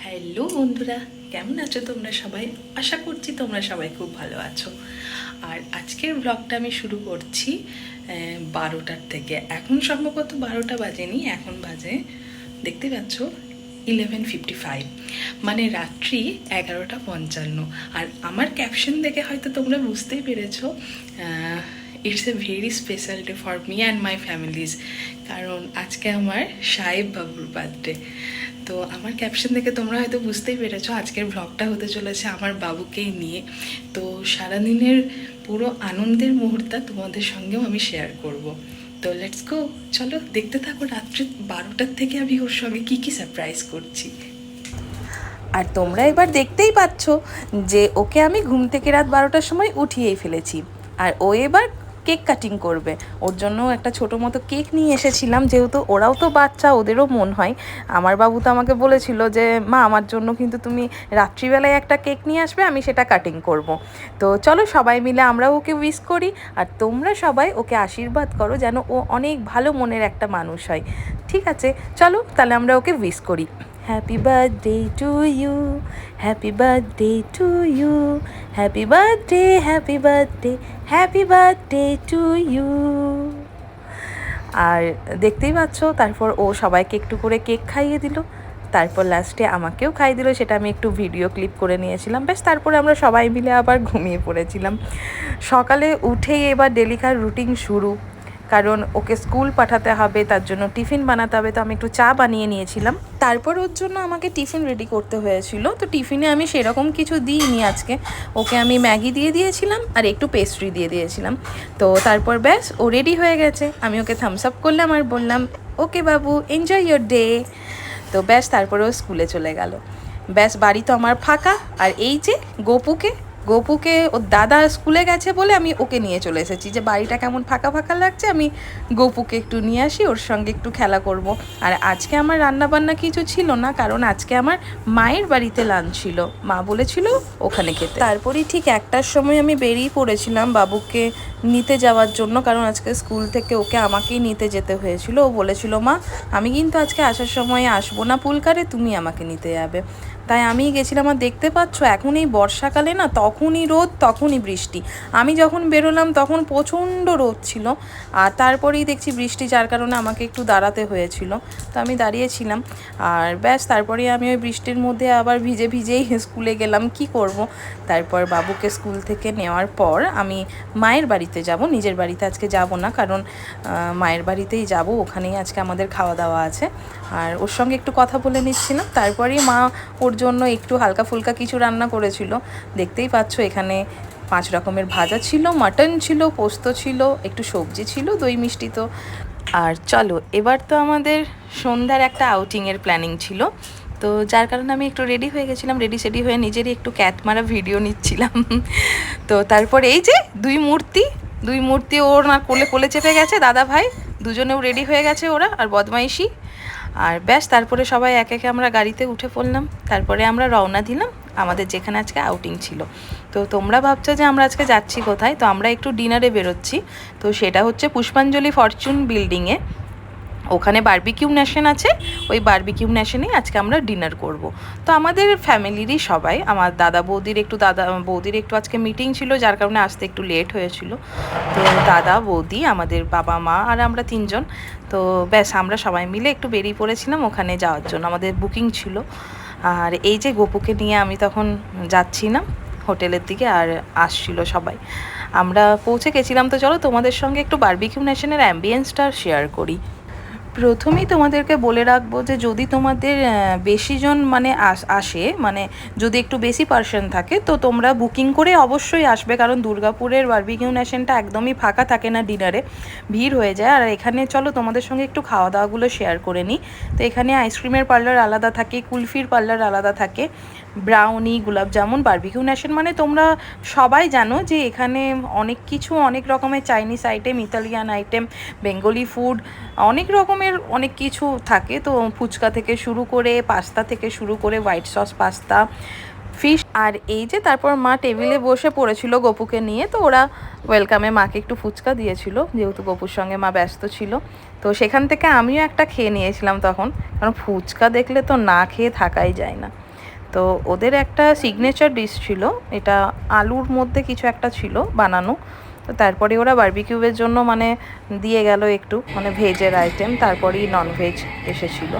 Hello বন্ধুরা, কেমন আছো তোমরা সবাই? আশা করছি তোমরা সবাই খুব ভালো আছো। আর আজকের ব্লগটা আমি শুরু করছি 12টার থেকে। এখন সম্ভবত 12টা বাজেনি, এখন বাজে দেখতে পাচ্ছ 11:55, মানে রাত্রি 11:55। আর আমার ক্যাপশন দেখে হয়তো তোমরা বুঝতেই পেরেছো it's a very special day for me and my families, কারণ আজকে আমার সাহেব বাবুর বার্থডে। তো আমার ক্যাপশন দেখে তোমরা হয়তো বুঝতেই পেরেছো আজকের ব্লগটা হতে চলেছে আমার বাবুকেই নিয়ে। তো সারাদিনের পুরো আনন্দের মুহূর্ত তোমাদের সঙ্গেও আমি শেয়ার করব। তো লেটস গো, চলো দেখতে থাকো রাত্রি 12টার থেকে আমি ওর সঙ্গে কী কী সারপ্রাইজ করছি। আর তোমরা এবার দেখতেই পাচ্ছ যে ওকে আমি ঘুম থেকে রাত 12টার সময় উঠিয়েই ফেলেছি। আর ও এবার কেক কাটিং করবে। ওর জন্য একটা ছোটো মতো কেক নিয়ে এসেছিলাম, যেহেতু ওরাও তো বাচ্চা, ওদেরও মন হয়। আমার বাবু তো আমাকে বলেছিল যে মা, আমার জন্য কিন্তু তুমি রাত্রিবেলায় একটা কেক নিয়ে আসবে, আমি সেটা কাটিং করব। তো চলো সবাই মিলে আমরাও ওকে উইশ করি, আর তোমরা সবাই ওকে আশীর্বাদ করো যেন ও অনেক ভালো মনের একটা মানুষ হয়। ঠিক আছে, চলো তাহলে আমরা ওকে উইশ করি। Happy birthday to you, happy birthday to you, happy birthday, happy birthday, happy birthday to you. আর দেখতেই পাচ্ছ, তারপর ও সবাইকে একটু করে কেক খাইয়ে দিল, তারপর লাস্টে আমাকেও খাইয়ে দিল। সেটা আমি একটু ভিডিও ক্লিপ করে নিয়েছিলাম। বেশ, তারপরে আমরা সবাই মিলে আবার ঘুমিয়ে পড়েছিলাম। সকালে উঠেই এবার ডেলিকার রুটিন শুরু, কারণ ওকে স্কুল পাঠাতে হবে, তার জন্য টিফিন বানাতে হবে। তো আমি একটু চা বানিয়ে নিয়েছিলাম, তারপর ওর জন্য আমাকে টিফিন রেডি করতে হয়েছিল। তো টিফিনে আমি সেরকম কিছু দিইনি আজকে, ওকে আমি ম্যাগি দিয়ে দিয়েছিলাম আর একটু পেস্ট্রি দিয়ে দিয়েছিলাম। তো তারপর ব্যাস ও রেডি হয়ে গেছে, আমি ওকে থামস আপ করলাম আর বললাম ওকে বাবু, এনজয় ইয়োর ডে। তো ব্যাস তারপরে ও স্কুলে চলে গেল। ব্যাস বাড়ি তো আমার ফাঁকা। আর এই যে গোপুকে ওর দাদা স্কুলে গেছে বলে আমি ওকে নিয়ে চলে এসেছি, যে বাড়িটা কেমন ফাঁকা ফাঁকা লাগছে, আমি গোপুকে একটু নিয়ে আসি, ওর সঙ্গে একটু খেলা করব। আর আজকে আমার রান্না বান্না কিছু ছিল না, কারণ আজকে আমার মায়ের বাড়িতে লাঞ্চ ছিল, মা বলেছিল ওখানে খেতে। তারপরেই ঠিক 1টার সময় আমি বেরিয়ে পড়েছিলাম বাবুকে নিতে যাওয়ার জন্য, কারণ আজকে স্কুল থেকে ওকে আমাকেই নিতে যেতে হয়েছিল। ও বলেছিল মা, আমি কিন্তু আজকে আসার সময় আসবো না পুলকারে, তুমি আমাকে নিতে যাবে। তাই আমিই গেছিলাম। আর দেখতে পাচ্ছ এখন এই বর্ষাকালে না, তখনই রোদ তখনই বৃষ্টি। আমি যখন বেরোলাম তখন প্রচণ্ড রোদ ছিল, আর তারপরেই দেখছি বৃষ্টি, যার কারণে আমাকে একটু দাঁড়াতে হয়েছিল। তো আমি দাঁড়িয়েছিলাম, আর ব্যাস তারপরেই আমি ওই বৃষ্টির মধ্যে আবার ভিজে ভিজেই স্কুলে গেলাম। কি করব। তারপর বাবুকে স্কুল থেকে নেওয়ার পর আমি মায়ের বাড়িতে যাব, নিজের বাড়িতে আজকে যাব না, কারণ মায়ের বাড়িতেই যাব, ওখানেই আজকে আমাদের খাওয়া দাওয়া আছে। আর ওর সঙ্গে একটু কথা বলে নিচ্ছিলাম। তারপরেই মা ওর জন্য একটু হালকা ফুলকা কিছু রান্না করেছিল। দেখতেই পাচ্ছ এখানে 5 রকমের ভাজা ছিল, মাটন ছিল, পোস্ত ছিল, একটু সবজি ছিল, দই মিষ্টি। তো আর চলো, এবার তো আমাদের সন্ধ্যার একটা আউটিংয়ের প্ল্যানিং ছিল, তো যার কারণে আমি একটু রেডি হয়ে গেছিলাম। রেডি হয়ে নিজেরই একটু ক্যাট মারা ভিডিও নিচ্ছিলাম। তো তারপর এই যে দুই মূর্তি ওর না কোলে কোলে চেপে গেছে দাদা ভাই, দুজনেও রেডি হয়ে গেছে ওরা, আর বদমাইশি। আর ব্যাস তারপরে সবাই একে একে আমরা গাড়িতে উঠে পড়লাম। তারপরে আমরা রওনা দিলাম আমাদের যেখানে আজকে আউটিং ছিল। তো তোমরা ভাবছো যে আমরা আজকে যাচ্ছি কোথায়, তো আমরা একটু ডিনারে বেরোচ্ছি। তো সেটা হচ্ছে পুষ্পাঞ্জলি ফরচুন বিল্ডিংয়ে, ওখানে বারবিকিউ নেশন আছে, ওই বারবিকিউ নেশনেই আজকে আমরা ডিনার করব। তো আমাদের ফ্যামিলিরই সবাই, আমার বৌদির একটু আজকে মিটিং ছিল, যার কারণে আসতে একটু লেট হয়েছিল। তো দাদা, বৌদি, আমাদের বাবা মা আর আমরা 3জন। তো ব্যাস আমরা সবাই মিলে একটু বেরিয়ে পড়েছিলাম ওখানে যাওয়ার জন্য, আমাদের বুকিং ছিল। আর এই যে গোপুকে নিয়ে আমি তখন যাচ্ছিলাম হোটেলের দিকে, আর আসছিল সবাই। আমরা পৌঁছে গেছিলাম। তো চলো তোমাদের সঙ্গে একটু বারবিকিউ নেশনের অ্যাম্বিয়েন্সটা শেয়ার করি। প্রথমেই তোমাদেরকে বলে রাখবো যে যদি তোমাদের বেশি জন মানে আসে, মানে যদি একটু বেশি পার্সন থাকে, তো তোমরা বুকিং করে অবশ্যই আসবে, কারণ দুর্গাপুরের বারবিকিউ নেশনটা একদমই ফাঁকা থাকে না, ডিনারে ভিড় হয়ে যায়। আর এখানে চলো তোমাদের সঙ্গে একটু খাওয়া দাওয়াগুলো শেয়ার করে নিই। তো এখানে আইসক্রিমের পার্লার আলাদা থাকে, কুলফির পার্লার আলাদা থাকে, ব্রাউনি, গোলাপ জামুন। বারবিকিউ নেশন মানে তোমরা সবাই জানো যে এখানে অনেক কিছু, অনেক রকমের Chinese item, Italian item, Bengali food, অনেক কিছু থাকে। তো ফুচকা থেকে শুরু করে, পাস্তা থেকে শুরু করে, হোয়াইট সস পাস্তা, ফিশ। আর এই যে তারপর মা টেবিলে বসে পড়েছিল গোপুকে নিয়ে, তো ওরা ওয়েলকামে মাকে একটু ফুচকা দিয়েছিল, যেহেতু গোপুর সঙ্গে মা ব্যস্ত ছিল। তো সেখান থেকে আমিও একটা খেয়ে নিয়েছিলাম তখন, কারণ ফুচকা দেখলে তো না খেয়ে থাকাই যায় না। তো ওদের একটা সিগনেচার ডিশ ছিল, এটা আলুর মধ্যে কিছু একটা ছিল বানানো। তো তারপরে ওরা বারবিকিউবের জন্য মানে দিয়ে গেল একটু মানে ভেজের আইটেম, তারপরেই ননভেজ এসেছিলো।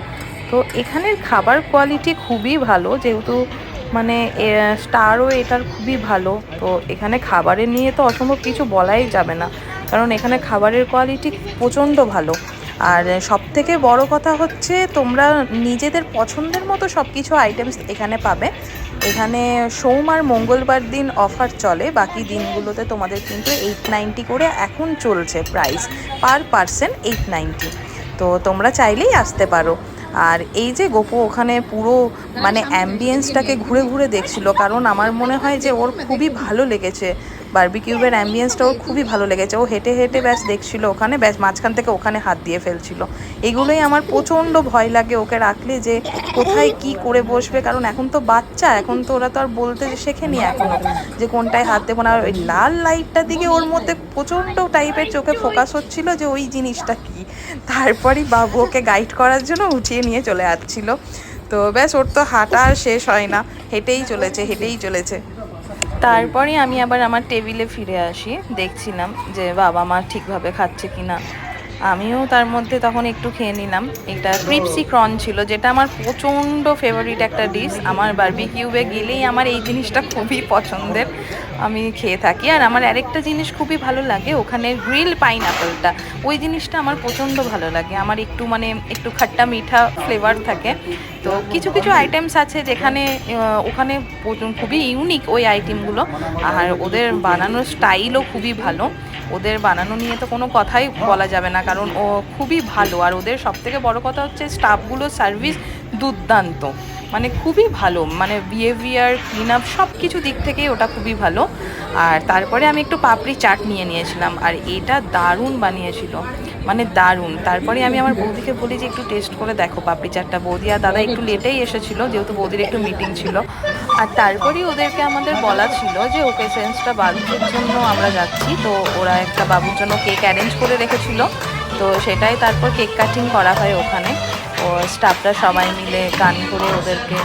তো এখানের খাবার কোয়ালিটি খুবই ভালো, যেহেতু মানে স্টারও এটার খুবই ভালো। তো এখানে খাবারের নিয়ে তো অসম্ভব কিছু বলাই যাবে না, কারণ এখানে খাবারের কোয়ালিটি প্রচণ্ড ভালো। আর সবথেকে বড় কথা হচ্ছে তোমরা নিজেদের পছন্দের মতো সব কিছু আইটেমস এখানে পাবে। এখানে সোম আর মঙ্গলবার দিন অফার চলে, বাকি দিনগুলোতে তোমাদের কিন্তু 890 করে এখন চলছে প্রাইস, পার পারসন 890। তো তোমরা চাইলেই আসতে পারো। আর এই যে গোপু ওখানে পুরো মানে অ্যাম্বিয়েন্সটাকে ঘুরে ঘুরে দেখছিল, কারণ আমার মনে হয় যে ওর খুবই ভালো লেগেছে বারবিকিউবের অ্যাম্বিয়েন্সটা, ওর খুবই ভালো লেগেছে। ও হেঁটে হেঁটে ব্যাস দেখছিল ওখানে, ব্যাস মাঝখান থেকে ওখানে হাত দিয়ে ফেলছিল। এগুলোই আমার প্রচণ্ড ভয় লাগে ওকে রাখলে, যে কোথায় কি করে বসবে, কারণ এখন তো বাচ্চা, এখন তো ওরা তো আর বলতে শেখেনি এখনও যে কোনটায় হাত দেবো না। আর ওই লাল লাইটটার দিকে ওর মধ্যে প্রচণ্ড টাইপের চোখে ফোকাস হচ্ছিল যে ওই জিনিসটা কি। তারপরই বাবু ওকে গাইড করার জন্য উঠিয়ে নিয়ে চলে যাচ্ছিল। তো ব্যাস ওর তো হাঁটা আর শেষ হয় না, হেঁটেই চলেছে। তারপরে আমি আবার আমার টেবিলে ফিরে আসি, দেখছিলাম যে বাবা মা ঠিকভাবে খাচ্ছে কিনা। আমিও তার মধ্যে তখন একটু খেয়ে নিলাম। এটা ক্রিপসি ক্রন ছিল, যেটা আমার প্রচণ্ড ফেভারিট একটা ডিশ। আমার বারবিকিউবে গেলেই আমার এই জিনিসটা খুবই পছন্দের, আমি খেয়ে থাকি। আর আমার আরেকটা জিনিস খুবই ভালো লাগে, ওখানে গ্রিল পাইনঅ্যাপেলটা, ওই জিনিসটা আমার প্রচণ্ড ভালো লাগে। আমার একটু মানে একটু খাট্টা মিঠা ফ্লেভার থাকে। তো কিছু কিছু আইটেমস আছে যেখানে ওখানে খুবই ইউনিক ওই আইটেমগুলো। আর ওদের বানানোর স্টাইলও খুবই ভালো। ওদের বানানো নিয়ে তো কোনো কথাই বলা যাবে না, কারণ ও খুবই ভালো। আর ওদের সবথেকে বড় কথা হচ্ছে স্টাফগুলোর সার্ভিস দুর্দান্ত, মানে খুবই ভালো, মানে বিহেভিয়ার, ক্লিন আপ সব কিছু দিক থেকেই ওটা খুবই ভালো। আর তারপরে আমি একটু পাপড়ি চাট নিয়ে নিয়েছিলাম, আর এটা দারুণ বানিয়েছিল, মানে দারুণ। তারপরে আমি আমার বৌদিকে বলি যে একটু টেস্ট করে দেখো পাপড়ি চাটটা। বৌদি আর দাদা একটু লেটেই এসেছিলো, যেহেতু বৌদির একটু মিটিং ছিল। আর তারপরেই ওদেরকে আমাদের বলা ছিল যে ওকেশনসটা বাবুর জন্য আমরা যাচ্ছি, তো ওরা একটা বাবুর জন্য কেক অ্যারেঞ্জ করে রেখেছিল। তো সেটাই তারপর কেক কাটিং করা হয় ওখানে। ও স্টাফরা সবাই মিলে গান করে ওদেরকে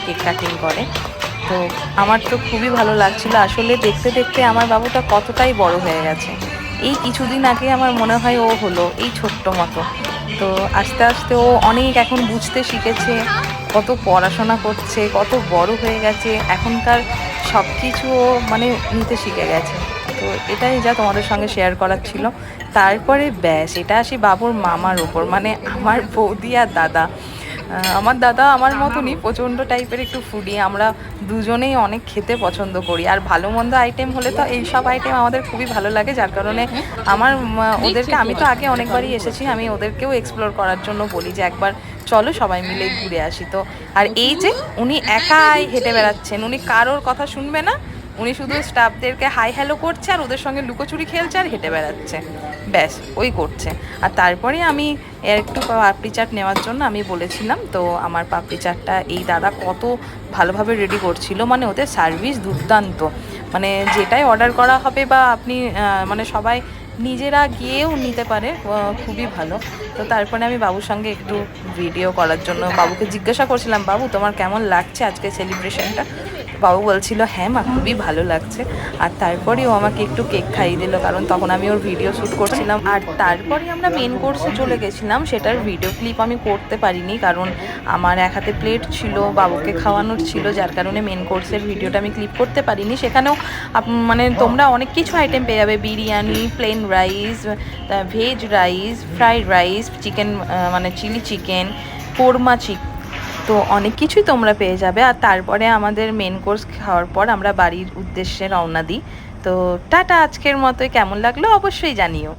কেক কাটিং করে। তো আমার তো খুবই ভালো লাগছিল। আসলে দেখতে দেখতে আমার বাবুটা কতটাই বড় হয়ে গেছে। এই কিছুদিন আগে আমার মনে হয় ও হলো এই ছোট্ট মতো। তো আস্তে আস্তে ও অনেক এখন বুঝতে শিখেছে, কত পড়াশোনা করছে, কত বড় হয়ে গেছে, এখনকার সব কিছু ও মানে নিতে শিখে গেছে। তো এটাই যা তোমাদের সঙ্গে শেয়ার করার ছিল। তারপরে ব্যাস এটা আসি বাবুর মামার ওপর, মানে আমার বৌদি আর দাদা। আমার দাদা আমার মতনই প্রচণ্ড টাইপের একটু ফুডি, আমরা দুজনেই অনেক খেতে পছন্দ করি। আর ভালো মন্দ আইটেম হলে তো এইসব আইটেম আমাদের খুবই ভালো লাগে, যার কারণে আমার ওদেরকে, আমি তো আগে অনেকবারই এসেছি, আমি ওদেরকেও এক্সপ্লোর করার জন্য বলি যে একবার চলো সবাই মিলে ঘুরে আসি। তো আর এই যে উনি একাই হেঁটে বেড়াচ্ছেন, উনি কারোর কথা শুনবে না, উনি শুধু স্টাফদেরকে হাই হ্যালো করছে আর ওদের সঙ্গে লুকোচুরি খেলছে আর হেঁটে বেড়াচ্ছে, ব্যাস ওই করছে। আর তারপরে আমি একটু পাপড়ি চাট নেওয়ার জন্য আমি বলেছিলাম, তো আমার পাপড়ি চাটটা এই দাদা কত ভালোভাবে রেডি করছিল, মানে ওদের সার্ভিস দুর্দান্ত, মানে যেটাই অর্ডার করা হবে বা আপনি মানে সবাই নিজেরা গিয়েও নিতে পারে, খুবই ভালো। তো তারপরে আমি বাবুর সঙ্গে একটু ভিডিও করার জন্য বাবুকে জিজ্ঞাসা করছিলাম, বাবু তোমার কেমন লাগছে আজকে সেলিব্রেশনটা? বাবু বলছিল হ্যাঁ মা খুবই ভালো লাগছে। আর তারপরেও আমাকে একটু কেক খাইয়ে দিল, কারণ তখন আমি ওর ভিডিও শ্যুট করছিলাম। আর তারপরে আমরা মেন কোর্সে চলে গেছিলাম, সেটার ভিডিও ক্লিপ আমি করতে পারিনি, কারণ আমার এক হাতে প্লেট ছিল, বাবুকে খাওয়ানোর ছিল, যার কারণে মেন কোর্সের ভিডিওটা আমি ক্লিপ করতে পারিনি। সেখানেও মানে তোমরা অনেক কিছু আইটেম পেয়ে যাবে, biryani, plain rice, veg rice, fried rice, chicken মানে চিলি চিকেন, কোরমা চিকেন, তো অনেক কিছুই তোমরা পেয়ে যাবে। আর তারপরে আমাদের মেন কোর্স খাওয়ার পর আমরা বাড়ির উদ্দেশ্যে রওনা দিই। তো টাটা, আজকের মতোই। কেমন লাগলো অবশ্যই জানিও।